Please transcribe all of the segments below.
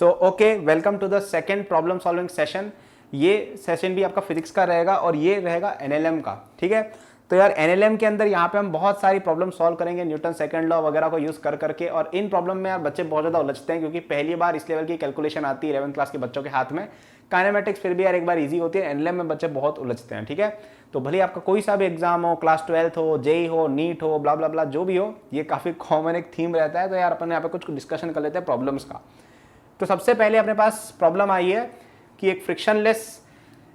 तो okay, welcome to the second problem solving session. ये session भी आपका फिजिक्स का रहेगा और ये रहेगा एनएलएम का। ठीक है, तो यार एनएलएम के अंदर यहाँ पे हम बहुत सारी प्रॉब्लम सॉल्व करेंगे न्यूटन सेकंड लॉ वगैरह को यूज कर करके। और इन प्रॉब्लम में यार बच्चे बहुत ज़्यादा उलझते हैं क्योंकि पहली बार इस लेवल की कैलकुलेशन आती है 11th क्लास के बच्चों के हाथ में। काइनेमेटिक्स फिर भी यार एक बार ईजी होती है, एनएलएम में बच्चे बहुत उलझते हैं। ठीक है, तो भले आपका कोई सा भी एग्जाम हो, क्लास 12th हो, जेई हो, नीट हो, ब्ला ब्ला ब्ला जो भी हो, ये काफ़ी कॉमन एक थीम रहता है। तो यार अपन यहाँ पे कुछ डिस्कशन कर लेते हैं प्रॉब्लम्स का। तो सबसे पहले अपने पास प्रॉब्लम आई है कि एक फ्रिक्शनलेस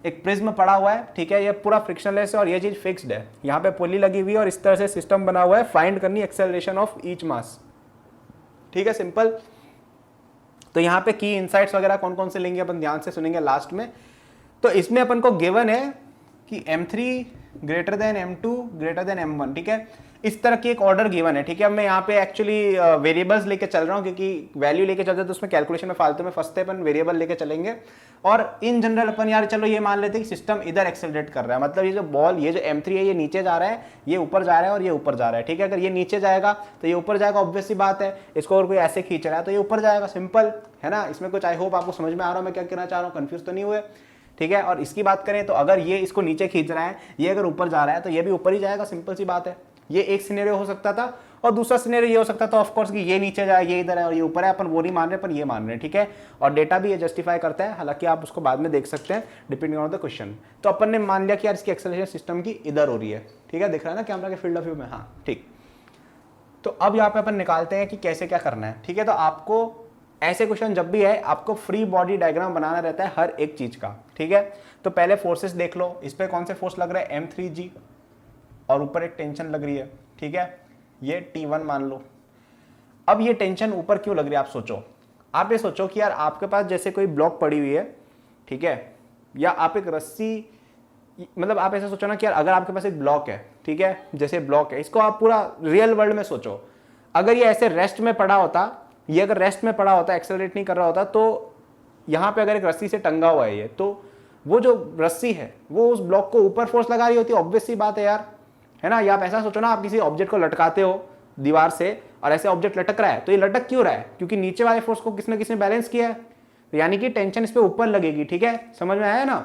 एक प्रिज्म पड़ा हुआ है। ठीक है, ये पूरा फ्रिक्शनलेस है और ये चीज फिक्स्ड है। यहाँ पे पुली लगी हुई है और इस तरह से सिस्टम बना हुआ है। फाइंड करनी एक्सेलरेशन ऑफ ईच मास। ठीक है, सिंपल। तो यहाँ पे की इनसाइट्स वगैरह कौन कौन से लेंगे अपन ध्यान से सुनेंगे लास्ट में। तो इसमें अपन को गिवन है कि m3 greater than m2 greater than m1। ठीक है, इस तरह की एक ऑर्डर गिवन है। ठीक है, अब मैं यहाँ पे एक्चुअली वेरिएबल्स लेके चल रहा हूँ क्योंकि वैल्यू लेके चलते तो उसमें कैलकुलेशन में फालतू में फंसते, अपन वेरिएबल लेके चलेंगे। और इन जनरल अपन यार चलो ये मान लेते हैं कि सिस्टम इधर एक्सेलरेट कर रहा है, मतलब ये जो बॉल, ये जो m3 है ये नीचे जा रहा है, ये ऊपर जा रहा है और ये ऊपर जा रहा है। ठीक है, अगर ये नीचे जाएगा तो ये ऊपर जाएगा, ऑब्वियस सी बात है। इसको और कोई ऐसे खींच रहा है तो ये ऊपर जाएगा, सिंपल है ना। इसमें कुछ आई होप आपको समझ में आ रहा है मैं क्या कहना चाह रहा हूँ, कंफ्यूज तो नहीं हुए। ठीक है, और इसकी बात करें तो अगर ये इसको नीचे खींच रहा है, ये अगर ऊपर जा रहा है तो ये भी ऊपर ही जाएगा, सिंपल सी बात है। ये एक सिनेरियो हो सकता था और दूसरा सिनेरियो ये हो सकता था ऑफ कोर्स कि ये नीचे जाए, ये इधर है और ये ऊपर है। अपन वो नहीं मान रहे, पर ये मान रहे हैं। ठीक है, और डेटा भी ये जस्टिफाई करता है, हालांकि आप उसको बाद में देख सकते हैं डिपेंडिंग ऑन द क्वेश्चन। तो अपन ने मान लिया कि यार इसकी एक्सेलरेशन सिस्टम की इधर हो रही है। ठीक है, दिख रहा है ना कैमरा के फील्ड ऑफ व्यू में। हाँ ठीक। तो अब यहाँ पे अपन निकालते हैं कि कैसे क्या करना है। ठीक है, तो आपको ऐसे क्वेश्चन जब भी है आपको फ्री बॉडी डायग्राम बनाना रहता है हर एक चीज का। ठीक है, तो पहले फोर्सेस देख लो। इस पे कौन से फोर्स लग रहा है, m3g, और ऊपर एक टेंशन लग रही है। ठीक है, ये T1 मान लो। अब ये टेंशन ऊपर क्यों लग रही है आप सोचो। आप ये सोचो कि यार आपके पास जैसे कोई ब्लॉक पड़ी हुई है, ठीक है, या आप एक रस्सी, मतलब आप ऐसे सोचो ना कि यार अगर आपके पास एक ब्लॉक है, ठीक है, जैसे ब्लॉक है, इसको आप पूरा रियल वर्ल्ड में सोचो। अगर ये ऐसे रेस्ट में पड़ा होता, ये अगर रेस्ट में पड़ा होता, एक्सेलरेट नहीं कर रहा होता, तो यहाँ पे अगर एक रस्सी से टंगा हुआ है ये, तो वो जो रस्सी है वो उस ब्लॉक को ऊपर फोर्स लगा रही होती है, ऑब्वियस सी बात है यार, है ना। या आप ऐसा सोचो ना, आप किसी ऑब्जेक्ट को लटकाते हो दीवार से और ऐसे ऑब्जेक्ट लटक रहा है, तो ये लटक क्यों रहा है, क्योंकि नीचे वाले फोर्स को किसने किसने बैलेंस किया है, तो यानी कि टेंशन इस पे ऊपर लगेगी। ठीक है, समझ में आया ना।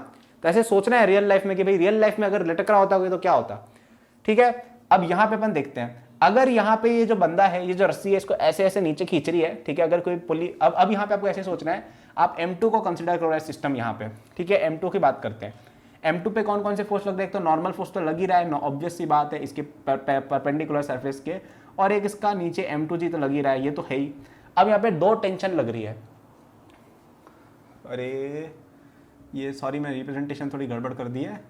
तो ऐसे सोचना है रियल लाइफ में कि भाई रियल लाइफ में अगर लटक रहा होता तो क्या होता। ठीक है, अब यहाँ पे अपन देखते हैं, अगर यहाँ पे ये जो बंदा है, ये जो रस्सी है, इसको ऐसे ऐसे नीचे खींच रही है। ठीक है, अगर कोई पुली, अब यहाँ पे आपको ऐसे सोचना है, आप M2 को कंसिडर करो सिस्टम यहाँ पे। ठीक है, M2 की बात करते हैं। M2 पे कौन कौन से फोर्स लग रहे हैं, तो नॉर्मल फोर्स तो लग ही रहा है, ऑब्वियस सी बात है, इसके परपेंडिकुलर सरफेस के, और एक इसका नीचे M2G तो लग ही रहा है, ये तो है ही। अब यहाँ पे दो टेंशन लग रही है। अरे ये सॉरी, मैं रिप्रेजेंटेशन थोड़ी गड़बड़ कर दी है,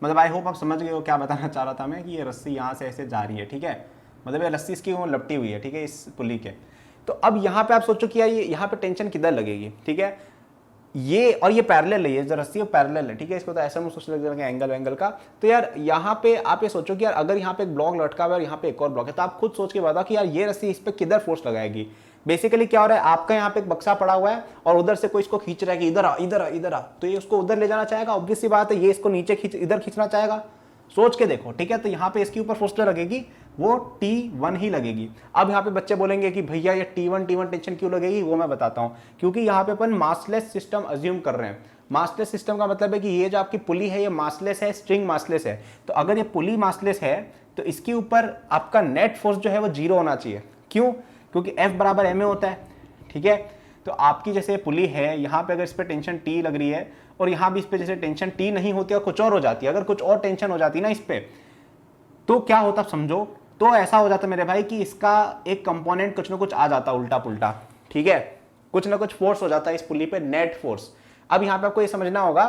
मतलब आई होप आप समझ गए हो क्या बताना चाह रहा था मैं, कि ये रस्सी यहाँ से ऐसे जा रही है। ठीक है, मतलब ये रस्सी इसकी वो लपटी हुई है, ठीक है, इस पुली के। तो अब यहाँ पे आप सोचो कि यार ये यहाँ पे टेंशन किधर लगेगी। ठीक है, ये और ये पैरेलल है, ये जो रस्सी है पैरेलल है। ठीक है, इसको तो ऐसा सोच लगेगा एंगल वेंगल का। तो यार यहाँ पे आप ये सोचो कि यार अगर यहाँ पे एक ब्लॉक लटका हुआ है और यहाँ पे एक और ब्लॉक है, तो आप खुद सोच के बताओ कि यार ये रस्सी इस पे किधर फोर्स लगाएगी। बेसिकली क्या हो रहा है, आपका यहाँ पे एक बक्सा पड़ा हुआ है और उधर से कोई इसको खींच रहा है कि इधर आ इधर आ इधर आ, तो ये उसको उधर ले जाना चाहेगा, ऑब्वियस सी बात है। ये इसको नीचे खींच इधर खींचना चाहेगा, सोच के देखो। ठीक है, तो यहाँ पे इसके ऊपर फोर्स लगेगी, वो T1 ही लगेगी। अब यहाँ पे बच्चे बोलेंगे कि भैया ये T1 टेंशन क्यों लगेगी, वो मैं बताता हूँ। क्योंकि यहाँ पे अपन मासलेस सिस्टम अज्यूम कर रहे हैं। मासलेस सिस्टम का मतलब है कि ये जो आपकी पुली है ये मासलेस है, स्ट्रिंग मासलेस है। तो अगर ये पुली मासलेस है तो इसके ऊपर आपका नेट फोर्स जो है वो 0 होना चाहिए। क्यों, क्योंकि F बराबर ma होता है। ठीक है, तो आपकी जैसे पुली है, यहाँ पे अगर इस पे टेंशन T लग रही है और यहाँ भी इस पे जैसे टेंशन T नहीं होती और कुछ और हो जाती है, अगर कुछ और टेंशन हो जाती ना इस पे, तो क्या होता समझो। तो ऐसा हो जाता मेरे भाई कि इसका एक कंपोनेंट कुछ ना कुछ आ जाता उल्टा पुल्टा। ठीक है, कुछ ना कुछ फोर्स हो जाता है इस पुली पे, नेट फोर्स। अब यहाँ पे आपको ये समझना होगा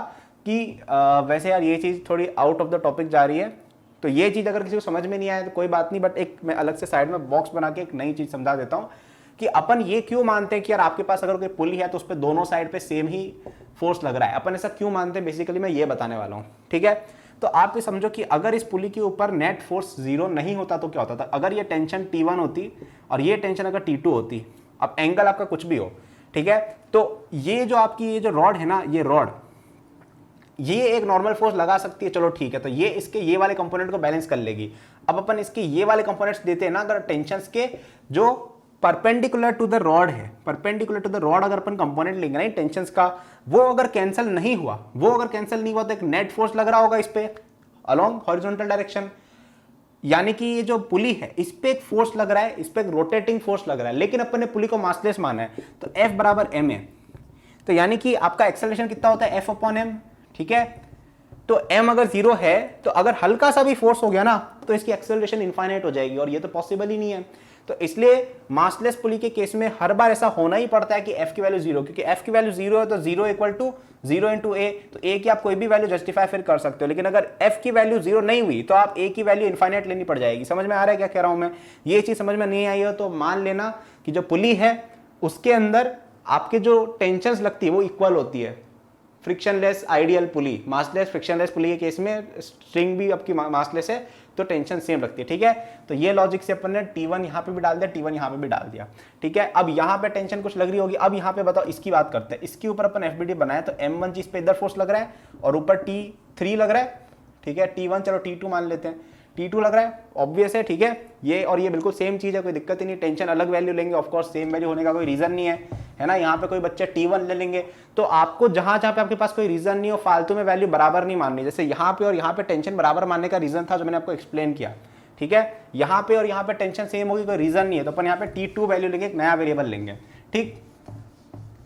कि वैसे यार ये चीज थोड़ी आउट ऑफ द टॉपिक जा रही है, तो ये चीज अगर किसी को समझ में नहीं आए तो कोई बात नहीं, बट एक मैं अलग से साइड में बॉक्स बना के एक नई चीज समझा देता हूँ कि अपन ये क्यों मानते हैं कि यार आपके पास अगर कोई पुली है तो उस पर दोनों साइड पे सेम ही फोर्स लग रहा है। अपन ऐसा क्यों मानते हैं, बेसिकली मैं ये बताने वाला हूँ। ठीक है, तो आप ये समझो कि अगर इस पुली के ऊपर नेट फोर्स 0 नहीं होता तो क्या होता था। अगर ये टेंशन T1 होती और ये टेंशन अगर T2 होती, अब एंगल आपका कुछ भी हो, ठीक है, तो ये जो आपकी ये जो रॉड है ना, ये रॉड ये एक नॉर्मल फोर्स लगा सकती है, चलो ठीक है, तो ये इसके ये वाले कंपोनेंट को बैलेंस कर लेगी। अब अपन इसके ये वाले कंपोनेंट्स देते हैं ना अगर टेंशंस के, जो परपेंडिकुलर टू द रॉड है, परपेंडिकुलर टू द रॉड अगर अपन कंपोनेंट लेंगे ना टेंशन का, वो अगर कैंसिल नहीं हुआ, तो एक नेट फोर्स लग रहा होगा इस पे अलोंग हॉरिजॉन्टल डायरेक्शन, यानी कि ये जो पुली है इस पे एक फोर्स लग रहा है, इस पे एक रोटेटिंग फोर्स लग रहा है, लेकिन अपन ने पुली को मासलेस माना है, तो F बराबर m है, तो यानी कि आपका एक्सेलरेशन कितना होता है F अपॉन m, ठीक है। तो m अगर 0 है तो अगर हल्का सा भी फोर्स हो गया ना तो इसकी एक्सेलरेशन इनफाइनाइट हो जाएगी, और ये तो पॉसिबल ही नहीं है। तो इसलिए मासलेस पुली के केस में हर बार ऐसा होना ही पड़ता है कि f की वैल्यू 0, क्योंकि f की वैल्यू 0 है तो 0 इक्वल टू 0 इंटू a, तो a की आप कोई भी वैल्यू जस्टिफाई फिर कर सकते हो, लेकिन अगर f की वैल्यू 0 नहीं हुई तो आप a की वैल्यू इनफाइनाइट लेनी पड़ जाएगी। समझ में आ रहा है क्या कह रहा हूं मैं? ये चीज समझ में नहीं आई हो तो मान लेना कि जो पुली है उसके अंदर आपके जो टेंशन लगती है वो इक्वल होती है। फ्रिक्शनलेस आइडियल पुली, मासलेस फ्रिक्शनलेस पुली के केस में स्ट्रिंग भी आपकी मासलेस है तो टेंशन सेम लगती है, ठीक है। तो ये लॉजिक से अपन ने T1 यहाँ पे भी डाल दिया, T1 यहाँ पे भी डाल दिया, ठीक है। अब यहाँ पे टेंशन कुछ लग रही होगी, अब यहाँ पे बताओ इसकी बात करते हैं। इसके ऊपर अपन FBD बनाया तो M1 जी इस पे इधर फोर्स लग रहा है और ऊपर T3 लग रहा है, ठीक है। T1 चलो T2 मान लेते हैं, T2 लग रहा है, ऑब्वियस है, ठीक है। ये और ये बिल्कुल सेम चीज है, कोई दिक्कत ही नहीं, टेंशन अलग वैल्यू लेंगे, ऑफ कोर्स सेम वैल्यू होने का कोई रीजन नहीं है ना। यहाँ पे कोई बच्चे T1 ले लेंगे तो आपको जहां जहां पे आपके पास कोई रीजन नहीं हो फालतू में वैल्यू बराबर नहीं माननी, जैसे यहाँ पे और यहाँ पे टेंशन बराबर मानने का रीजन था जो मैंने आपको एक्सप्लेन किया, ठीक है। यहाँ पे और यहाँ पे टेंशन सेम होगी, कोई रीजन नहीं है, तो अपन यहाँ पे T2 वैल्यू लेंगे, एक नया वेरिएबल लेंगे, ठीक।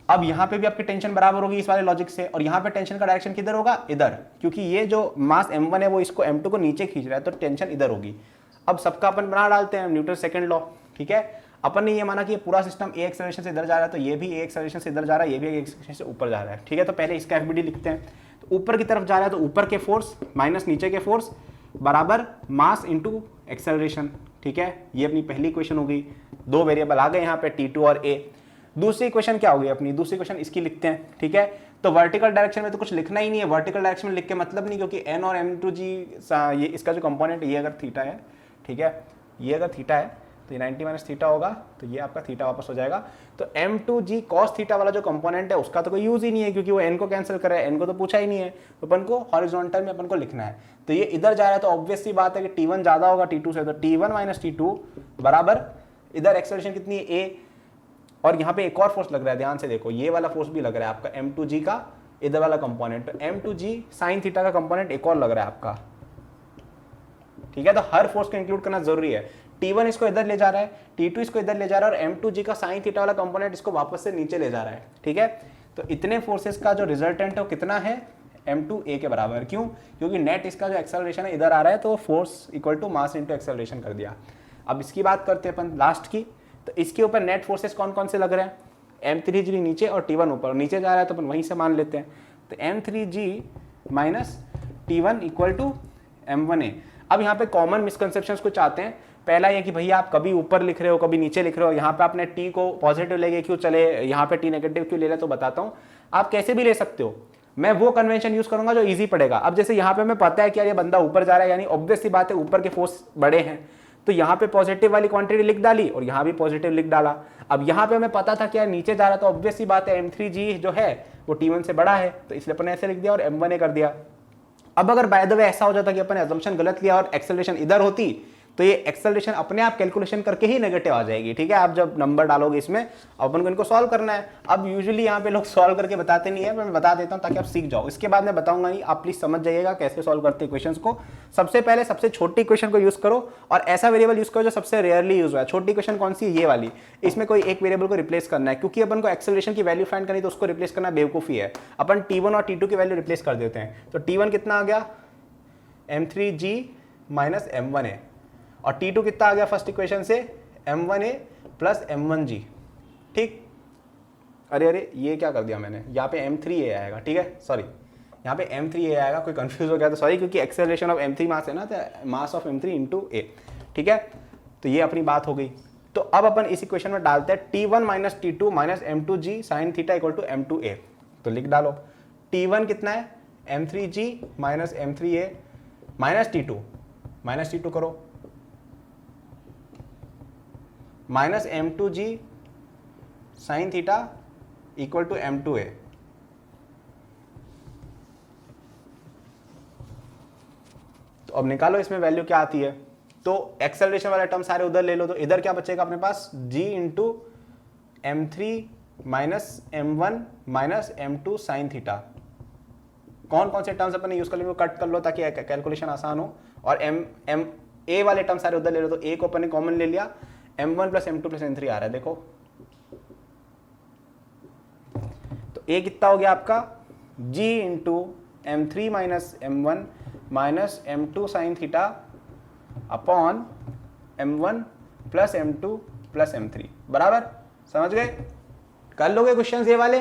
अब यहाँ पे भी आपकी टेंशन बराबर होगी इस वाले लॉजिक से, और यहाँ पे टेंशन का डायरेक्शन किधर होगा, इधर, क्योंकि ये जो मास m1 है वो इसको m2 को नीचे खींच रहा है तो टेंशन इधर होगी। अब सबका अपन बना डालते हैं न्यूटन सेकंड लॉ, ठीक है। अपन ने ये माना कि ये पूरा सिस्टम a एक्सेलरेशन से इधर जा रहा है तो ये भी a एक्सेलरेशन से इधर जा रहा है, ये भी a एक्सेलरेशन से ऊपर जा रहा है, ठीक है। तो पहले इसका FBD लिखते हैं। तो ऊपर की तरफ जा रहा है तो ऊपर के फोर्स माइनस नीचे के फोर्स बराबर मास इंटू एक्सेलरेशन, ठीक है। ये अपनी पहली इक्वेशन हो गई, दो वेरिएबल आ गए यहाँ पे T2 और a। दूसरी इक्वेशन क्या होगी अपनी, दूसरी इक्वेशन इसकी लिखते हैं, ठीक है। तो वर्टिकल डायरेक्शन में तो कुछ लिखना ही नहीं है, वर्टिकल डायरेक्शन में लिख के मतलब नहीं, क्योंकि n और m2g ये इसका जो कंपोनेंट ये अगर थीटा है, ठीक है, ये अगर थीटा है तो ये 90 माइनस थीटा होगा, तो ये आपका थीटा वापस हो जाएगा। तो m2g cos थीटा वाला जो कंपोनेंट है उसका तो कोई यूज ही नहीं है, क्योंकि वो n को कैंसिल कर रहा है, n को तो पूछा ही नहीं है, तो अपन को हॉरिजॉन्टल में अपन को लिखना है। तो ये इधर जा रहा है तो ऑब्वियस सी बात है कि T1 ज्यादा होगा T2 से, तो T1 माइनस T2 बराबर इधर एक्सेलरेशन कितनी है a, और यहाँ पे एक और फोर्स लग रहा है, ध्यान से देखो, ये वाला फोर्स भी लग रहा है आपका m2g का इधर वाला कंपोनेंट, तो m2g साइन थीटा का कंपोनेंट एक और लग रहा है आपका, ठीक है। तो हर फोर्स को इंक्लूड करना जरूरी है। T1 इसको इधर ले जा रहा है, T2 इसको इधर ले जा रहा है, और m2g का साइन थीटा वाला कंपोनेंट इसको वापस से नीचे ले जा रहा है, ठीक है। तो इतने फोर्सेस का जो रिजल्टेंट है वो कितना है, m2a के बराबर। क्यों? क्योंकि नेट इसका जो एक्सेलरेशन है इधर आ रहा है तो force equal to mass into acceleration कर दिया। अब इसकी बात करते हैं अपन लास्ट की, तो इसके ऊपर नेट फोर्सेस कौन कौन से लग रहे हैं, m3g नीचे और T1 ऊपर, नीचे जा रहा है तो अपन वहीं से मान लेते हैं। तो m3g minus T1 equal to m1a। अब यहाँ पे कॉमन मिसकंसेप्शंस कुछ आते हैं। पहला ये कि भैया आप कभी ऊपर लिख रहे हो कभी नीचे लिख रहे हो, यहाँ पे आपने t को पॉजिटिव लेके क्यों चले, यहाँ पे t नेगेटिव क्यों ले रहे, तो बताता हूँ। आप कैसे भी ले सकते हो, मैं वो कन्वेंशन यूज करूंगा जो इजी पड़ेगा। अब जैसे यहाँ पे मैं पता है कि यार ये बंदा ऊपर जा रहा है, यानी ऑब्वियस सी बात है ऊपर के फोर्स बड़े हैं, तो यहाँ पे पॉजिटिव वाली क्वांटिटी लिख डाली और यहाँ भी पॉजिटिव लिख डाला। अब यहाँ पे हमें पता था कि यार नीचे जा रहा, तो ऑब्वियस सी बात है m3g जो है वो T1 से बड़ा है, तो इसलिए अपन ऐसे लिख दिया और m1a कर दिया। अब अगर बाय द वे ऐसा हो जाता कि अपन एजम्पशन गलत लिया और एक्सेलरेशन इधर होती, तो ये एक्सेलरेशन अपने आप कैलकुलेशन करके ही नेगेटिव आ जाएगी, ठीक है। आप जब नंबर डालोगे इसमें, अपन को इनको सॉल्व करना है। अब यूजुअली यहाँ पे लोग सॉल्व करके बताते नहीं है, मैं बता देता हूँ ताकि आप सीख जाओ। इसके बाद मैं बताऊंगा नहीं, आप प्लीज समझ जाइएगा कैसे सॉल्व करते हैं इक्वेशंस को। सबसे पहले सबसे छोटी इक्वेशन को यूज करो और ऐसा वेरिएबल यूज करो जो सबसे रेयरली यूज हुआ है। छोटी इक्वेशन कौन सी, ये वाली, इसमें कोई एक वेरिएबल को रिप्लेस करना है, क्योंकि अपन को एक्सेलरेशन की वैल्यू फाइंड करनी तो उसको रिप्लेस करना बेवकूफी है। अपन T1 और T2 की वैल्यू रिप्लेस कर देते हैं। तो T1 कितना आ गया, m3g माइनस m1a, और T2 कितना आ गया फर्स्ट इक्वेशन से, m1a प्लस m1g, ठीक। अरे अरे ये क्या कर दिया मैंने, यहाँ पे m3a आएगा, ठीक है, सॉरी यहाँ पे m3a आएगा, कोई कंफ्यूज हो गया तो सॉरी, क्योंकि एक्सेलरेशन ऑफ m3 मास है ना, तो mass of m3 into a, ठीक है। तो ये अपनी बात हो गई। तो अब अपन इस इक्वेशन में डालते हैं T1 minus T2 minus m2g sine theta equal to m2a। तो लिख डालो, T1 कितना है, m3g minus m3a minus T2 करो, minus m2g sine theta equal to m2a। तो अब निकालो इसमें वैल्यू क्या आती है। तो एक्सेलरेशन वाले टर्म सारे उधर ले लो, तो इधर क्या बचेगा अपने पास, g into m3 minus m1 minus m2 sine theta. कौन कौन से टर्म्स अपन यूज कर लेंगे कट कर लो ताकि कैलकुलेशन आसान हो। और a वाले टर्म सारे उधर ले लो, तो a को अपन ने कॉमन ले लिया, m1 plus m2 plus m3 आ रहा है देखो। तो a कितना हो गया आपका, g into m3 minus m1 minus m2 sine theta upon m1 plus m2 plus m3, बराबर। समझ गए, कर लोगे क्वेश्चन ये वाले,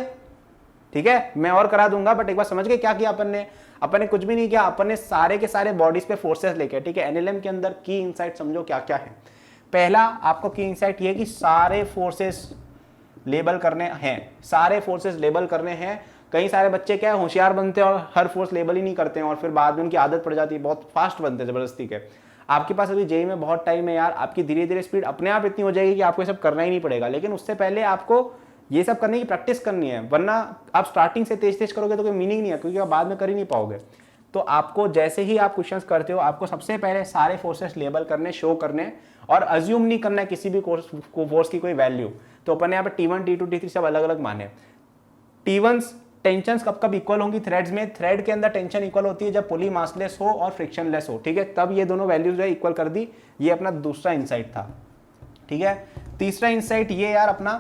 ठीक है। मैं और करा दूंगा, बट एक बार समझ गए क्या किया अपन ने कुछ भी नहीं किया, अपन ने सारे के सारे बॉडीज पे फोर्सेस लेके, ठीक है। एनएलएम के अंदर की इनसाइट समझो क्या क्या है। पहला आपको की इनसाइट ये कि सारे फोर्सेस लेबल करने हैं, सारे फोर्सेस लेबल करने हैं। कई सारे बच्चे क्या है होशियार बनते हैं और हर फोर्स लेबल ही नहीं करते हैं, और फिर बाद में उनकी आदत पड़ जाती है, बहुत फास्ट बनते हैं जबरदस्ती के। आपके पास अभी जेई में बहुत टाइम है यार, आपकी धीरे धीरे स्पीड अपने आप इतनी हो जाएगी कि आपको ये सब करना ही नहीं पड़ेगा, लेकिन उससे पहले आपको ये सब करने की प्रैक्टिस करनी है, वरना आप स्टार्टिंग से तेज तेज करोगे तो कोई मीनिंग नहीं है, क्योंकि आप बाद में कर ही नहीं पाओगे। तो आपको जैसे ही आप क्वेश्चंस करते हो, आपको सबसे पहले सारे फोर्सेस लेबल करने, शो करने, और अज्यूम नहीं करना है किसी भी फोर्स की कोई वैल्यू। तो अपन ने यहाँ पे T1 T2 T3 सब अलग अलग माने। T1 टेंशन कब कब इक्वल होंगी थ्रेड्स में, थ्रेड के अंदर टेंशन इक्वल होती है जब पुली मासलेस हो और फ्रिक्शनलेस हो, ठीक है, तब ये दोनों वैल्यूज जो है इक्वल कर दी। ये अपना दूसरा इंसाइट था, ठीक है। तीसरा इंसाइट ये यार अपना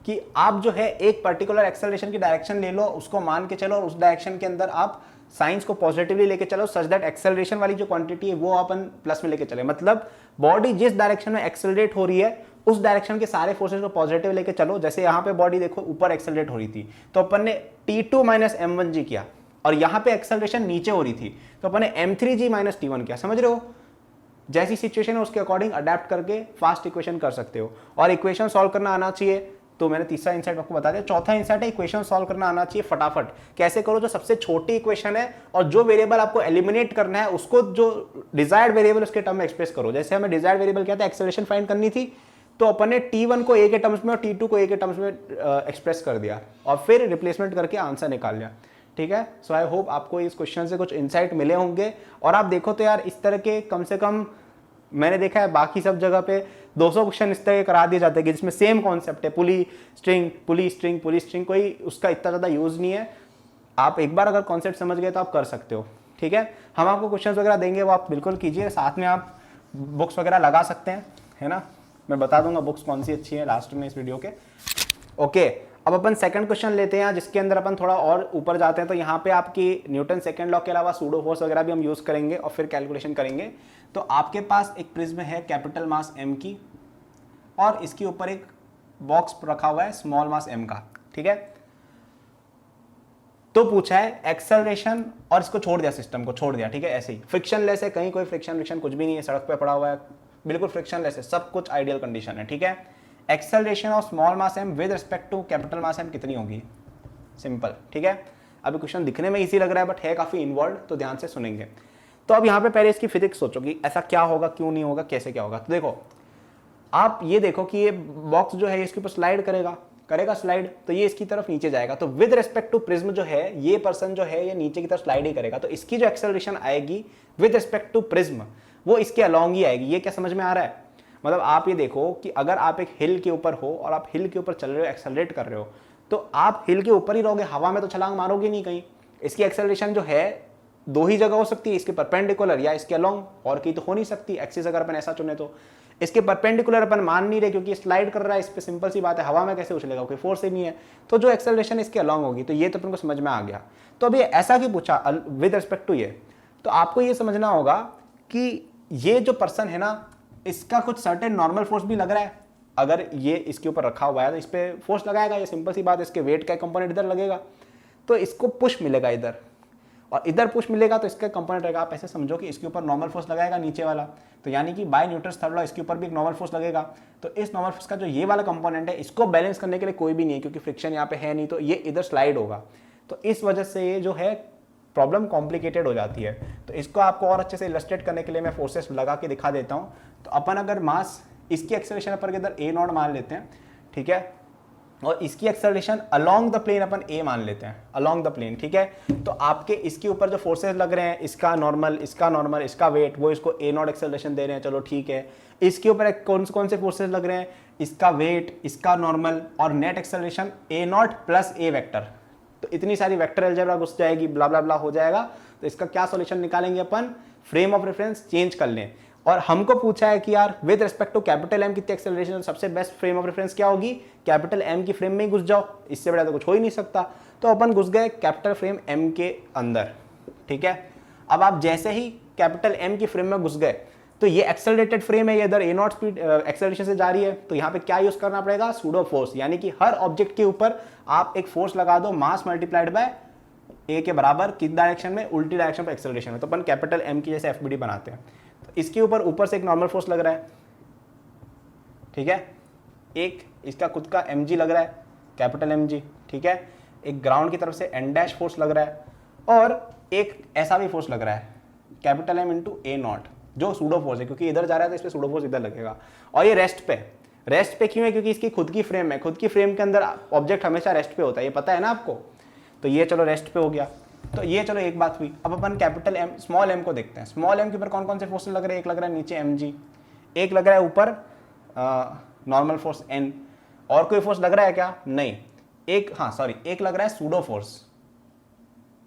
कि आप जो है एक पर्टिकुलर एक्सेलरेशन की डायरेक्शन ले लो, उसको मान के चलो, और उस डायरेक्शन के अंदर आप साइंस को पॉजिटिवली लेके चलो, सच दैट एक्सेलरेशन वाली जो क्वांटिटी है वो अपन प्लस में लेके चले। मतलब बॉडी जिस डायरेक्शन में एक्सेलरेट हो रही है उस डायरेक्शन के सारे फोर्सेस को पॉजिटिव लेके चलो। जैसे यहाँ पे बॉडी देखो ऊपर एक्सेलरेट हो रही थी, तो अपन ने T2 माइनस m1g किया, और यहाँ पे एक्सेलरेशन नीचे हो रही थी तो अपन ने m3g माइनस T1 किया। समझ रहे हो, जैसी सिचुएशन है उसके अकॉर्डिंग अडेप्ट करके फास्ट इक्वेशन कर सकते हो। और इक्वेशन सॉल्व करना आना चाहिए, तो मैंने तीसरा इंसाइट आपको बता दिया। चौथा इंसाइट है इक्वेशन सॉल्व करना आना चाहिए फटाफट। कैसे करो, जो सबसे छोटी इक्वेशन है और जो वेरिएबल आपको एलिमिनेट करना है उसको जो डिजायर्ड वेरिएबल उसके टर्म में एक्सप्रेस करो। जैसे हमें डिजायर्ड वेरिएबल क्या था, एक्सेलरेशन फाइंड करनी थी, तो अपन ने T1 को a के टर्म्स में और T2 को a के टर्म्स में एक्सप्रेस कर दिया, और फिर रिप्लेसमेंट करके आंसर निकाल लिया, ठीक है। सो आई होप आपको इस क्वेश्चन से कुछ इंसाइट मिले होंगे। और आप देखो तो यार इस तरह के कम से कम मैंने देखा है बाकी सब जगह पे 200 क्वेश्चन इस तरह के करा दिए जाते हैं जिसमें सेम कॉन्सेप्ट है, पुली स्ट्रिंग पुली स्ट्रिंग पुली स्ट्रिंग, कोई उसका इतना ज़्यादा यूज़ नहीं है। आप एक बार अगर कॉन्सेप्ट समझ गए तो आप कर सकते हो, ठीक है। हम आपको क्वेश्चन वगैरह देंगे, वो आप बिल्कुल कीजिए, साथ में आप बुक्स वगैरह लगा सकते हैं, है ना। मैं बता दूंगा बुक्स कौन सी अच्छी है लास्ट में इस वीडियो के। ओके, अब अपन सेकंड क्वेश्चन लेते हैं जिसके अंदर अपन थोड़ा और ऊपर जाते हैं। तो यहाँ पे आपकी न्यूटन सेकंड लॉ के अलावा सूडो फोर्स वगैरह भी हम यूज़ करेंगे और फिर कैलकुलेशन करेंगे। तो आपके पास एक प्रिज्म है कैपिटल मास m की, और इसके ऊपर एक बॉक्स रखा हुआ है स्मॉल मास m का, ठीक है। तो पूछा है एक्सेलरेशन, और इसको छोड़ दिया, सिस्टम को छोड़ दिया, ठीक है, ऐसे ही फ्रिक्शनलेस है, कहीं कोई फ्रिक्शन कुछ भी नहीं है, सड़क पे पड़ा हुआ है, बिल्कुल फ्रिक्शनलेस है, सब कुछ आइडियल कंडीशन है, ठीक है। Acceleration of small mass m with respect to capital mass m कितनी होगी, सिंपल, ठीक है। अभी क्वेश्चन दिखने में इजी लग रहा है बट है काफी इन्वॉल्व, तो ध्यान से सुनेंगे। तो अब यहाँ पे पहले इसकी फिजिक्स सोचो कि ऐसा क्या होगा, क्यों नहीं होगा, कैसे क्या होगा। तो देखो, आप ये देखो कि ये बॉक्स जो है इसके ऊपर स्लाइड करेगा स्लाइड, तो ये इसकी तरफ नीचे जाएगा, तो विद रिस्पेक्ट टू प्रिज्म जो है ये पर्सन जो है ये नीचे की तरफ स्लाइड ही करेगा, तो इसकी जो एक्सेलरेशन आएगी विद रिस्पेक्ट टू प्रिज्म वो इसके अलॉन्ग ही आएगी। ये क्या समझ में आ रहा है, मतलब आप ये देखो कि अगर आप एक हिल के ऊपर हो और आप हिल के ऊपर चल रहे हो, एक्सेलरेट कर रहे हो, तो आप हिल के ऊपर ही रहोगे, हवा में तो छलांग मारोगे नहीं कहीं। इसकी एक्सेलरेशन जो है दो ही जगह हो सकती है, इसके परपेंडिकुलर या इसके अलोंग, और कहीं तो हो नहीं सकती। एक्सिस अगर अपन ऐसा चुने तो इसके परपेंडिकुलर अपन मान नहीं रहे क्योंकि स्लाइड कर रहा है, इस पे सिंपल सी बात है, हवा में कैसे उछलेगा, कोई फोर्स ही नहीं है, तो जो एक्सेलरेशन इसके अलोंग होगी। तो ये तो अपन को समझ में आ गया। तो अभी ऐसा क्यों पूछा विद रिस्पेक्ट टू ये, तो आपको ये समझना होगा कि ये जो पर्सन है ना इसका कुछ सर्टेन नॉर्मल फोर्स भी लग रहा है। अगर ये इसके ऊपर रखा हुआ है तो इस पर फोर्स लगाएगा, ये सिंपल सी बात है, इसके वेट का कंपोनेंट इधर लगेगा तो इसको पुश मिलेगा इधर, और इधर पुश मिलेगा तो इसका कंपोनेंट रहेगा। आप ऐसे समझो कि इसके ऊपर नॉर्मल फोर्स लगाएगा नीचे वाला, तो यानी कि बाय न्यूटन्स थर्ड लॉ इसके ऊपर भी एक नॉर्मल फोर्स लगेगा। तो इस नॉर्मल फोर्स का जो ये वाला कंपोनेंट है इसको बैलेंस करने के लिए कोई भी नहीं है क्योंकि फ्रिक्शन यहाँ पे है नहीं, तो ये इधर स्लाइड होगा। तो इस वजह से ये जो है प्रॉब्लम कॉम्प्लिकेटेड हो जाती है। तो इसको आपको और अच्छे से इलस्ट्रेट करने के लिए मैं फोर्सेस लगा के दिखा देता हूँ। तो अपन अगर मास इसकी एक्सेलरेशन पर इधर a नॉट मान लेते हैं, ठीक है, और इसकी एक्सेलरेशन अलोंग द प्लेन अपन ए मान लेते हैं, अलोंग द प्लेन, ठीक है। तो आपके इसके ऊपर जो फोर्सेस लग रहे हैं, इसका नॉर्मल, इसका नॉर्मल, इसका वेट, वो इसको ए नॉट एक्सेलरेशन दे रहे हैं, चलो ठीक है। इसके ऊपर कौन से फोर्सेस लग रहे हैं, इसका वेट, इसका नॉर्मल और net acceleration A not plus A vector. तो इतनी सारी वेक्टर अलजेब्रा घुस जाएगी, ब्ला ब्ला ब्ला हो जाएगा। तो इसका क्या सॉल्यूशन निकालेंगे अपन, फ्रेम ऑफ रेफरेंस चेंज कर लें। और हमको पूछा है कि यार with respect to capital M कितनी एक्सेलरेशन, सबसे बेस्ट फ्रेम ऑफ रेफरेंस क्या होगी, कैपिटल एम की फ्रेम में ही घुस जाओ, इससे बड़ा तो कुछ हो ही नहीं सकता। तो अपन घुस गए कैपिटल फ्रेम एम के अंदर, ठीक है। अब आप जैसे ही कैपिटल एम की फ्रेम में घुस गए तो ये एक्सेलरेटेड फ्रेम है, ये इधर ए नॉट स्पीड एक्सेलरेशन से जा रही है। तो यहाँ पे क्या यूज करना पड़ेगा, सूडो फोर्स, यानी कि हर ऑब्जेक्ट के ऊपर आप एक फोर्स लगा दो, मास मल्टीप्लाइड बाय ए के बराबर, किस डायरेक्शन में, उल्टी डायरेक्शन पर एक्सेलरेशन में। तो अपन कैपिटल एम की जैसे एफबीडी बनाते हैं। तो इसके ऊपर से एक नॉर्मल फोर्स लग रहा है, ठीक है। एक इसका खुद का एम लग रहा है, कैपिटल एम जी, ठीक है। एक ग्राउंड की तरफ से एन डैश फोर्स लग रहा है, और एक ऐसा भी फोर्स लग रहा है, capital M into A naught, जो सूडो फोर्स है, क्योंकि इधर जा रहा है तो इस पर सूडो फोर्स इधर लगेगा। और ये रेस्ट पे क्यों है, क्योंकि इसकी खुद की फ्रेम है, खुद की फ्रेम के अंदर ऑब्जेक्ट हमेशा रेस्ट पे होता है, ये पता है ना आपको। तो ये चलो रेस्ट पे हो गया। तो ये चलो एक बात हुई। अब अपन कैपिटल एम, स्मॉल एम को देखते हैं। स्मॉल एम के ऊपर कौन कौन से फोर्सेस लग रहे हैं, एक लग रहा है नीचे एम जी, एक लग रहा है ऊपर नॉर्मल फोर्स एन, और कोई फोर्स लग रहा है क्या, नहीं। एक लग रहा है सूडो फोर्स,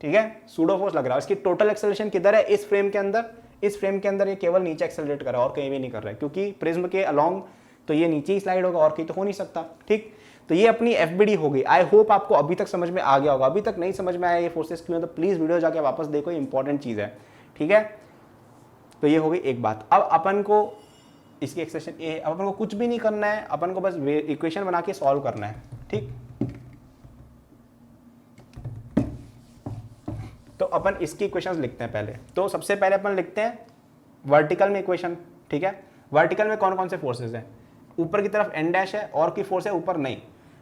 ठीक है, सूडो फोर्स लग रहा है। इसकी टोटल एक्सेलरेशन किधर है, इस फ्रेम के अंदर, इस फ्रेम के अंदर ये केवल नीचे एक्सेलरेट कर रहा है और कहीं भी नहीं कर रहा है, क्योंकि प्रिज्म के अलोंग तो ये नीचे ही स्लाइड होगा और कहीं तो हो नहीं सकता, ठीक। तो ये अपनी एफबीडी हो गई। आई होप आपको अभी तक समझ में आ गया होगा। अभी तक नहीं समझ में आया ये फोर्सेस क्यों है तो प्लीज वीडियो जाके वापस देखो, इंपॉर्टेंट चीज है, ठीक है। तो ये हो गई एक बात। अब अपन को इसकी एक्सप्रेशन ए, अब अपन को कुछ भी नहीं करना है, अपन को बस इक्वेशन बना के सॉल्व करना है, ठीक। तो अपन इसकी इक्वेशंस लिखते हैं पहले। तो सबसे पहले अपन लिखते हैं वर्टिकल में इक्वेशन, ठीक है। वर्टिकल में कौन कौन से फोर्सेस हैं, ऊपर की तरफ एन डैश है और की फोर्स है, ऊपर नहीं।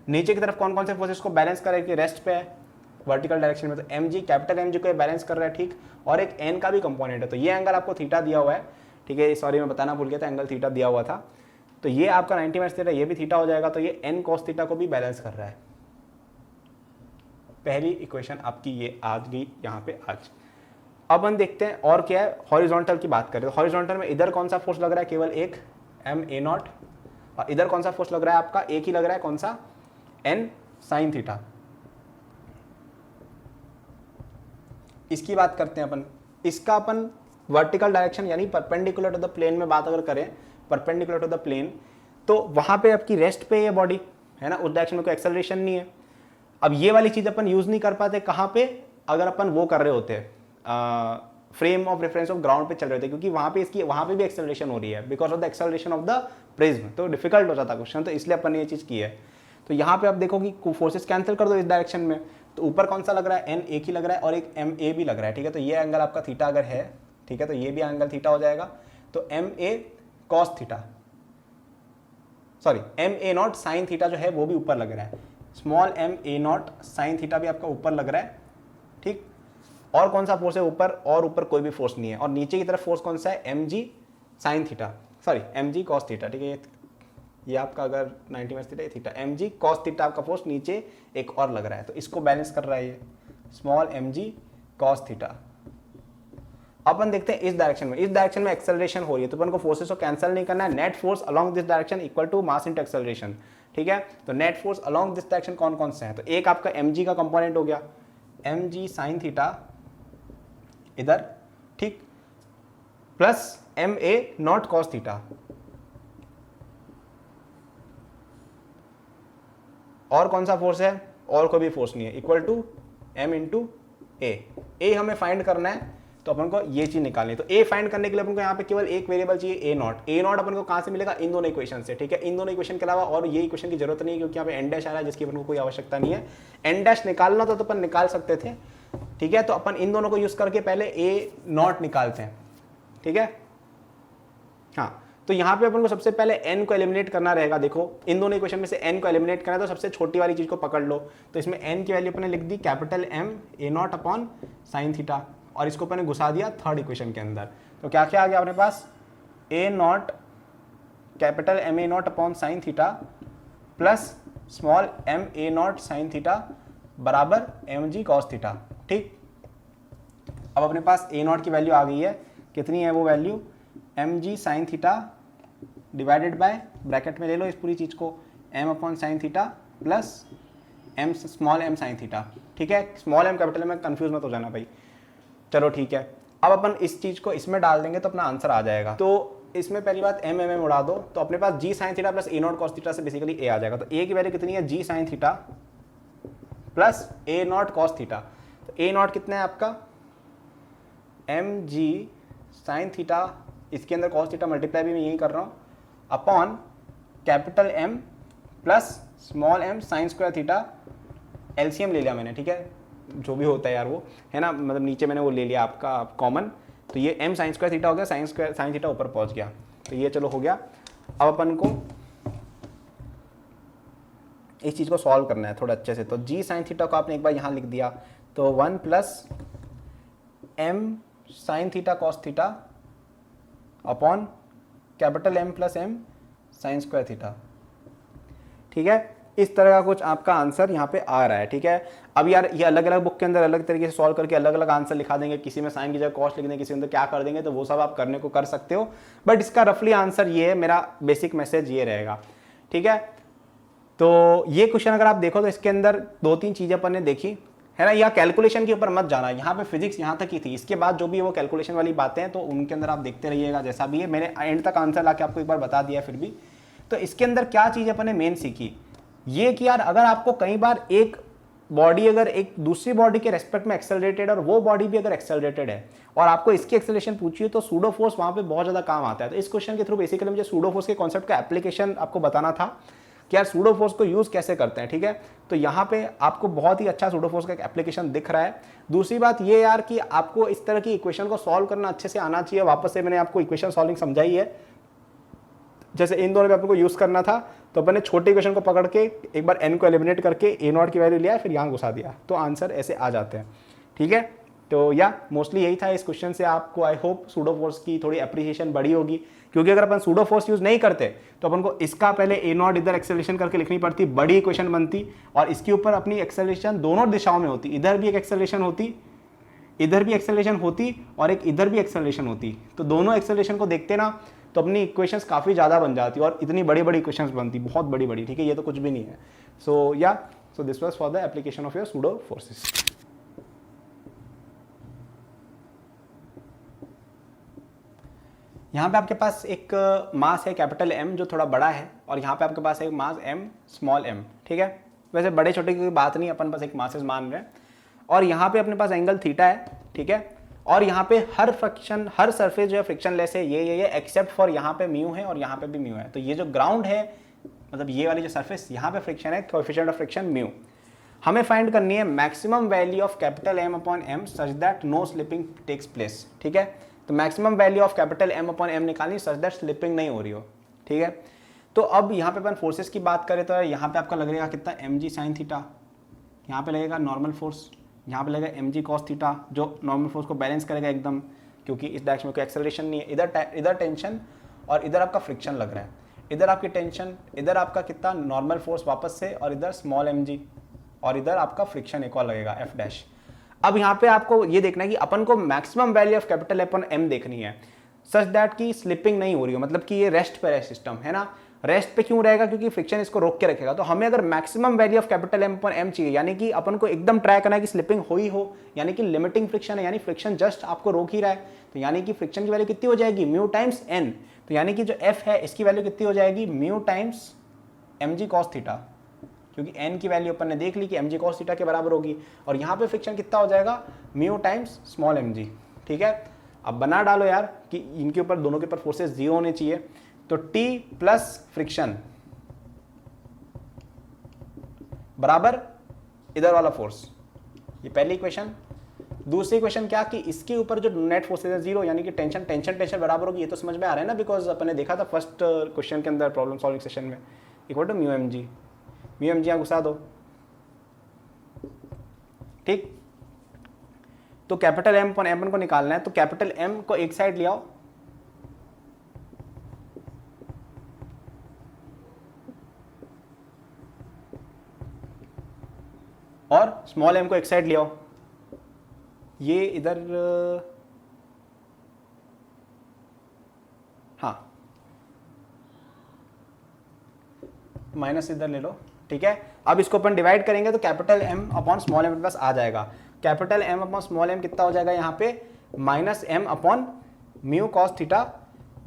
नीचे की तरफ कौन कौन से फोर्सेस को बैलेंस करे, कि रेस्ट पे है वर्टिकल डायरेक्शन में, तो M G, capital M G को बैलेंस कर रहा है, ठीक। और एक एन का भी कंपोनेंट है, तो ये एंगल आपको थीटा दिया हुआ है, ठीक है। सॉरी मैं बताना भूल गया था, एंगल थीटा दिया हुआ था। तो ये आपका 90 माइनस थीटा, ये भी थीटा हो जाएगा, तो ये एन कॉस थीटा को भी बैलेंस कर रहा है। पहली इक्वेशन आपकी ये आ गई यहाँ पे आज। अब हम देखते हैं और क्या है, हॉरिजॉन्टल की बात करें तो हॉरिजॉन्टल में इधर कौन सा फोर्स लग रहा है, केवल एक एम ए नॉट, और इधर कौन सा फोर्स लग रहा है आपका, एक ही लग रहा है, कौन सा, एन साइन थीटा। इसकी बात करते हैं अपन। इसका अपन वर्टिकल डायरेक्शन यानी परपेंडिकुलर टू द प्लेन में बात अगर करें, परपेंडिकुलर टू द प्लेन, तो वहां पे आपकी रेस्ट पे ये बॉडी है ना, उस डायरेक्शन में कोई एक्सेलरेशन नहीं है। अब ये वाली चीज अपन यूज नहीं कर पाते कहां पे, अगर अपन वो कर रहे होते frame of reference of ground पे चल रहे थे, क्योंकि वहां पे भी एक्सेलरेशन हो रही है because of the acceleration of the prism, तो डिफिकल्ट हो जाता क्वेश्चन, तो इसलिए अपन ने ये चीज की है। तो यहाँ पे आप देखो कि फोर्सेस कैंसिल कर दो इस डायरेक्शन में, तो ऊपर कौन सा लग रहा है, एन एक ही लग रहा है और एक एम ए भी लग रहा है, ठीक है। तो ये एंगल आपका थीटा अगर है, ठीक है, तो ये भी एंगल थीटा हो जाएगा। तो M A cos theta, sorry M A naught sine theta जो है वो भी ऊपर लग रहा है, small M A naught sine theta भी आपका ऊपर लग रहा है, ठीक। और कौन सा फोर्स है ऊपर, और ऊपर कोई भी फोर्स नहीं है। और नीचे की तरफ फोर्स कौन सा है, M G sine theta, sorry M जी कॉस थीटा, ठीक है। ये आपका अगर 90 माइनस थीटा, थीटा एम जी कॉस थीटा आपका फोर्स नीचे एक और लग रहा है, तो इसको बैलेंस कर रहा है ये small M G cos theta. अपन देखते हैं इस डायरेक्शन में, इस डायरेक्शन में एक्सेलरेशन हो रही है, तो अपन को फोर्सेस को कैंसिल नहीं करना है। Net force along this direction equal to mass into acceleration, ठीक है। तो net force along this direction कौन कौन से हैं, तो एक आपका एम जी का कंपोनेंट हो गया, एम जी साइन थीटा इधर, ठीक, प्लस एम ए नॉट कॉस थीटा, और कौन सा फोर्स है, और कोई भी फोर्स नहीं है, इक्वल टू एम इंटू ए हमें फाइंड करना है, तो अपन को ये चीज निकालनी है। तो ए फाइंड करने के लिए अपन को यहाँ पे केवल एक वेरिएबल चाहिए, ए नॉट अपन को कहाँ से मिलेगा, इन दोनों इक्वेशन से, ठीक है। इन दोनों इक्वेशन के अलावा और ये इक्वेशन की जरूरत नहीं है, क्योंकि यहाँ पे एन डैश आ रहा है जिसकी अपन को कोई आवश्यकता नहीं है। एन डैश निकालना तो अपन निकाल सकते थे, ठीक है। तो अपन इन दोनों को यूज करके पहले ए नॉट निकालते हैं, ठीक है। हाँ, तो यहाँ पे अपन को सबसे पहले n को एलिमिनेट करना रहेगा। देखो इन दोनों इक्वेशन में से n को एलिमिनेट करना है, तो सबसे छोटी वाली चीज को पकड़ लो। तो इसमें n की वैल्यू अपने लिख दी capital M a naught upon sine theta, और इसको अपने घुसा दिया थर्ड इक्वेशन के अंदर। तो क्या क्या आ गया अपने पास, a naught capital M a naught upon sine theta plus small M A naught sine theta बराबर एम जी कॉस थीटा। ठीक, अब अपने पास ए नॉट की वैल्यू आ गई है, कितनी है वो value, M G sine theta divided by, bracket में ले लो इस पूरी चीज़ को, M upon sine theta plus M small M sine theta. ठीक है, स्मॉल एम कैपिटल में कंफ्यूज मत हो जाना भाई। चलो ठीक है, अब अपन इस चीज़ को इसमें डाल देंगे तो अपना आंसर आ जाएगा। तो इसमें पहली बात एम एम एम उड़ा दो, तो अपने पास g sine theta plus a naught cos theta से बेसिकली ए आ जाएगा। तो ए की वैल्यू कितनी है, g sine theta plus a naught cos theta. तो ए नॉट कितना है आपका, एम जी साइन थीटा, इसके अंदर कॉस थीटा मल्टीप्लाई भी मैं यही कर रहा हूँ, upon capital M plus small M sine square theta, LCM ले लिया मैंने। ठीक है, जो भी होता है यार वो है ना, मतलब नीचे मैंने वो ले लिया आपका कॉमन, तो ये एम साइन स्क्वायर थीटा हो गया, साइन थीटा ऊपर पहुंच गया, तो ये चलो हो गया। अब अपन को इस चीज़ को सॉल्व करना है थोड़ा अच्छे से। तो जी साइन थीटा को आपने एक बार यहाँ लिख दिया, तो 1 plus M sine theta cos theta upon capital M plus M sine square theta. ठीक है, इस तरह का कुछ आपका आंसर यहाँ पे आ रहा है। ठीक है, अब यार ये अलग अलग बुक के अंदर अलग तरीके से सॉल्व करके अलग अलग आंसर लिखा देंगे, किसी में साइन की जगह कॉस लिख देंगे, किसी के अंदर क्या कर देंगे, तो वो सब आप करने को कर सकते हो, बट इसका रफली आंसर ये है, मेरा बेसिक मैसेज ये रहेगा। ठीक है, तो ये क्वेश्चन अगर आप देखो तो इसके अंदर 2-3 चीज़ें अपन ने देखी है ना, या कैलकुलेशन के ऊपर मत जाना, यहाँ पे फिजिक्स यहाँ तक ही थी, इसके बाद जो भी वो कैलकुलेशन वाली बातें हैं तो उनके अंदर आप देखते रहिएगा, जैसा भी है मैंने एंड तक आंसर ला के आपको एक बार बता दिया है। फिर भी तो इसके अंदर क्या चीज़ अपन ने मेन सीखी, ये कि यार अगर आपको कई बार एक बॉडी अगर एक दूसरी बॉडी के रेस्पेक्ट में एक्सेलरेटेड और वो बॉडी भी अगर एक्सेलरेटेड है और आपको इसकी एक्सेलरेशन पूछिए तो सूडो फोर्स वहां पे बहुत ज़्यादा काम आता है। तो इस क्वेश्चन के थ्रू बेसिकली मुझे सूडो फोर्स के कॉन्सेप्ट का एप्लीकेशन आपको बताना था कि यार सूडो फोर्स को यूज़ कैसे करते हैं। ठीक है, तो यहाँ पे आपको बहुत ही अच्छा सूडो फोर्स का एक एप्लीकेशन दिख रहा है। दूसरी बात ये यार कि आपको इस तरह की इक्वेशन को सॉल्व करना अच्छे से आना चाहिए। वापस से मैंने आपको इक्वेशन सॉल्विंग समझाई है, जैसे इन दोनों पे आपको यूज़ करना था, तो अपन ने छोटे इक्वेशन को पकड़ के एक बार n को एलिमिनेट करके ए नॉट की वैल्यू लिया, फिर यहाँ घुसा दिया, तो आंसर ऐसे आ जाते हैं। ठीक है, तो या मोस्टली यही था इस क्वेश्चन से। आपको आई होप सूडो फोर्स की थोड़ी अप्रिसिएशन बड़ी होगी, क्योंकि अगर अपन सूडो फोर्स यूज़ नहीं करते तो अपन को इसका पहले ए नॉट इधर एक्सेलरेशन करके लिखनी पड़ती, बड़ी इक्वेशन बनती, और इसके ऊपर अपनी एक्सेलरेशन दोनों दिशाओं में होती, इधर भी एक एक्सेलरेशन होती, इधर भी एक्सेलरेशन होती, और एक इधर भी एक्सेलरेशन होती। तो दोनों एक्सेलरेशन को देखते ना तो अपनी इक्वेशंस काफ़ी ज़्यादा बन जाती और इतनी बड़ी बड़ी इक्वेशंस बनती, बहुत बड़ी बड़ी। ठीक है, ये तो कुछ भी नहीं है। So this was for the application of your pseudo forces. यहाँ पे आपके पास एक मास है कैपिटल एम जो थोड़ा बड़ा है, और यहाँ पे आपके पास एक मास एम स्मॉल एम। ठीक है, वैसे बड़े छोटे की कोई बात नहीं, अपन बस एक मासेस मान रहे हैं, और यहाँ पे अपने पास एंगल थीटा है। ठीक है, और यहाँ पे हर फ्रिक्शन, हर सरफेस जो है फ्रिक्शन लेस है, ये एक्सेप्ट फॉर यहाँ पे म्यू है और यहाँ पे भी म्यू है। तो ये जो ग्राउंड है, मतलब ये वाली जो सरफेस, यहाँ पे फ्रिक्शन है, कोएफिशिएंट ऑफ फ्रिक्शन म्यू। हमें फाइंड करनी है maximum value of capital M upon M such that no slipping takes place. ठीक है, तो maximum value of capital M upon M निकालनी सच दैट स्लिपिंग नहीं हो रही हो। ठीक है, तो अब यहाँ पे अपन फोर्सेस की बात करें तो यहाँ पे आपका लगेगा कितना, एम जी साइन थीटा, यहाँ पे लगेगा नॉर्मल फोर्स, यहाँ पे लगेगा एम जी कॉस थीटा जो नॉर्मल फोर्स को बैलेंस करेगा एकदम, क्योंकि इस डायरेक्शन में कोई एक्सेलरेशन नहीं है। इधर टेंशन और इधर आपका फ्रिक्शन लग रहा है, इधर आपकी टेंशन, इधर आपका कितना नॉर्मल फोर्स वापस से, और इधर स्मॉल एम जी, और इधर आपका फ्रिक्शन एक और लगेगा एफ डैश। अब यहाँ पे आपको ये देखना है कि अपन को maximum value of capital upon M देखनी है सच दैट कि स्लिपिंग नहीं हो रही हो, मतलब कि ये रेस्ट पे है सिस्टम, है ना। रेस्ट पे क्यों रहेगा, क्योंकि फ्रिक्शन इसको रोक के रखेगा। तो हमें अगर maximum value of capital M upon M चाहिए, यानी कि अपन को एकदम ट्राई करना है कि स्लिपिंग हो ही हो, यानी कि लिमिटिंग फ्रिक्शन है, यानी फ्रिक्शन जस्ट आपको रोक ही रहा है, तो यानी कि फ्रिक्शन की वैल्यू कितनी हो जाएगी, म्यू टाइम्स एन। तो यानी कि जो एफ है इसकी वैल्यू कितनी हो जाएगी, म्यू टाइम्स एम जी कॉस थीटा, क्योंकि एन की वैल्यू अपन ने देख ली कि एम जी कॉस थीटा के बराबर होगी, और यहाँ पे फ्रिक्शन कितना हो जाएगा, mu times small M G. ठीक है, अब बना डालो यार कि इनके ऊपर, दोनों के ऊपर फोर्सेस जीरो होने चाहिए, तो टी प्लस फ्रिक्शन बराबर इधर वाला फोर्स, ये पहली इक्वेशन। दूसरी इक्वेशन क्या कि इसके ऊपर जो नेट फोर्सेस है जीरो, यानी कि टेंशन टेंशन टेंशन बराबर होगी। ये तो समझ में आ रहा है ना, बिकॉज अपन ने देखा था फर्स्ट क्वेश्चन के अंदर प्रॉब्लम सॉल्विंग सेशन में, equal to mu M G यहाँ घुसा दो। ठीक, तो कैपिटल एम अपॉन एम को निकालना है, तो कैपिटल एम को एक साइड ले आओ, और स्मॉल m को एक साइड ले आओ, ये इधर हाँ माइनस इधर ले लो, ठीक है। अब इसको अपन डिवाइड करेंगे तो capital M upon small m पास आ जाएगा। Capital M upon small m कितना हो जाएगा यहाँ पे, minus m upon mu cos theta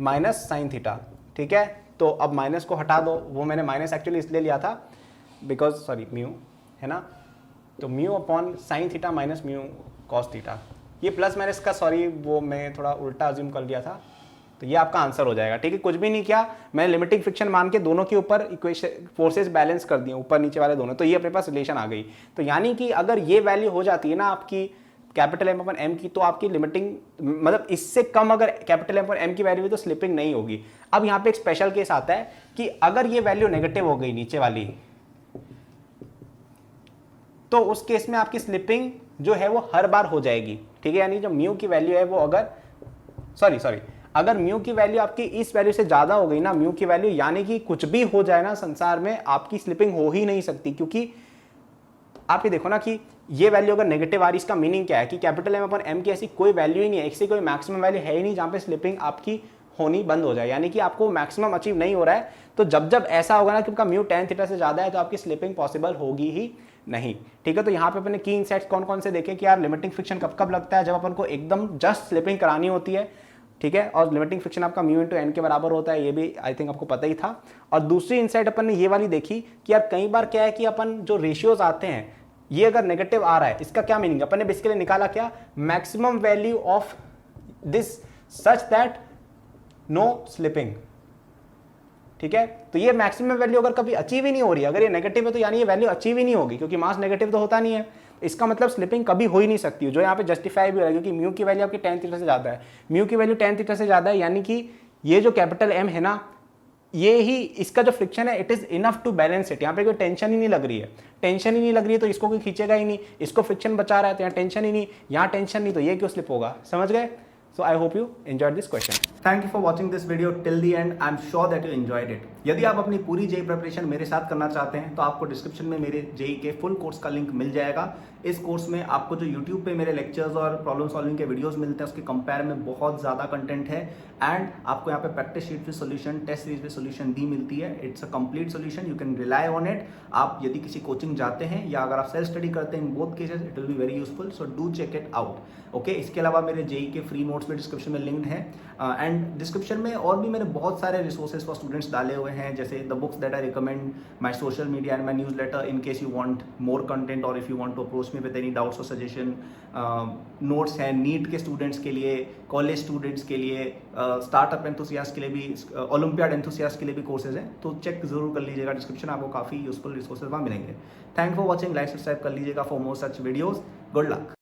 minus sign theta, ठीक है। तो अब माइनस को हटा दो, वो मैंने माइनस एक्चुअली इसलिए लिया था बिकॉज सॉरी म्यू है ना, तो mu upon sine theta minus mu cos theta, ये प्लस माइनस का सॉरी वो मैं थोड़ा उल्टा अज्यूम कर लिया था, तो ये आपका आंसर हो जाएगा, ठीक है। कुछ भी नहीं किया, मैंने लिमिटिंग फ्रिक्शन मान के दोनों के ऊपर इक्वेशन फोर्सेस बैलेंस कर दिए, ऊपर नीचे वाले दोनों, तो ये अपने पास रिलेशन आ गई। तो यानी कि अगर ये वैल्यू हो जाती है ना आपकी कैपिटल M अपन M की, तो आपकी लिमिटिंग मतलब इससे कम अगर कैपिटल M अपन M की वैल्यू हुई तो स्लिपिंग नहीं होगी। अब यहाँ पे एक स्पेशल केस आता है कि अगर ये वैल्यू नेगेटिव हो गई नीचे वाली, तो उस केस में आपकी स्लिपिंग जो है वो हर बार हो जाएगी, ठीक है। यानी जो म्यू की वैल्यू है वो अगर सॉरी अगर म्यू की वैल्यू आपकी इस वैल्यू से ज्यादा हो गई ना, म्यू की वैल्यू, यानी कि कुछ भी हो जाए ना संसार में, आपकी स्लिपिंग हो ही नहीं सकती, क्योंकि आप ये देखो ना कि ये वैल्यू अगर नेगेटिव आ रही, इसका मीनिंग क्या है कि कैपिटल M अपन M की ऐसी कोई वैल्यू ही नहीं है, इससे कोई मैक्सिमम वैल्यू है ही नहीं जहां पे स्लिपिंग आपकी होनी बंद हो जाए, यानी कि आपको मैक्सिमम अचीव नहीं हो रहा है। तो जब जब ऐसा होगा ना कि आपका म्यू tan थीटा से ज्यादा है, तो आपकी स्लिपिंग पॉसिबल होगी ही नहीं, ठीक है। तो यहाँ पे अपने की इनसाइट्स कौन कौन से देखे कि यार लिमिटिंग फ्रिक्शन कब कब लगता है, जब अपन को एकदम जस्ट स्लिपिंग करानी होती है, ठीक है। और लिमिटिंग फ्रिक्शन आपका म्यू इंटू एन के बराबर होता है, ये भी आई थिंक आपको पता ही था। और दूसरी इनसाइट अपन ने ये वाली देखी कि यार कई बार क्या है कि अपन जो रेशियोज आते हैं, ये अगर नेगेटिव आ रहा है, इसका क्या मीनिंग, अपन ने बेसिकली निकाला क्या, maximum value of this such that no slipping, ठीक है। तो ये मैक्सिमम वैल्यू अगर कभी अचीव ही नहीं हो रही, अगर ये नेगेटिव है तो यानी ये वैल्यू अचीव ही नहीं होगी, क्योंकि मास नेगेटिव तो होता नहीं है, इसका मतलब स्लिपिंग कभी हो ही नहीं सकती, जो यहाँ पे जस्टिफाई भी हो रहा है, क्योंकि म्यू की वैल्यू आपकी tan थीटा से ज्यादा है, म्यू की वैल्यू tan थीटा से ज्यादा है, यानी कि ये जो कैपिटल M है ना, ये ही इसका जो फ्रिक्शन है, it is enough to balance it. यहाँ पे कोई टेंशन ही नहीं लग रही है, टेंशन ही नहीं लग रही है तो इसको कोई खींचेगा ही नहीं, इसको फ्रिक्शन बचा रहा है तो यहाँ टेंशन ही नहीं, यहाँ टेंशन नहीं, तो ये क्यों स्लिप होगा, समझ गए। So I hope you enjoyed this question. Thank you for watching this video till the end. I'm sure that you enjoyed it. यदि आप अपनी पूरी जेई प्रिपरेशन मेरे साथ करना चाहते हैं तो आपको डिस्क्रिप्शन में मेरे जेई के फुल कोर्स का लिंक मिल जाएगा। इस कोर्स में आपको जो YouTube पे मेरे लेक्चर्स और प्रॉब्लम सॉल्विंग के वीडियोस मिलते हैं, उसके कंपेयर में बहुत ज़्यादा कंटेंट है, एंड आपको यहाँ पे practice sheet with solution, test series with solution भी मिलती है। It's a complete solution, you can rely on it. आप यदि किसी कोचिंग जाते हैं या अगर आप सेल्फ स्टडी करते हैं, in both cases it will be very useful, so do check it out. Okay, इसके अलावा मेरे जेई के फ्री नोट्स भी डिस्क्रिप्शन में लिंक्ड है, एंड डिस्क्रिप्शन में और भी मैंने बहुत सारे रिसोर्सेज फॉर स्टूडेंट्स डाले हुए हैं, जैसे the books that I recommend, my social media and my newsletter in case you want more content or if you want to approach me with any doubts or suggestion. Notes हैं NEET के students के लिए, college students के लिए, startup enthusiast के लिए भी, olympiad enthusiast के लिए भी कोर्सेज हैं, तो चेक जरूर कर लीजिएगा डिस्क्रिप्शन, आपको काफ़ी यूजफुल रिसोर्सेज वहाँ मिलेंगे। Thank for watching, like subscribe कर लीजिएगा for more such videos. Good luck.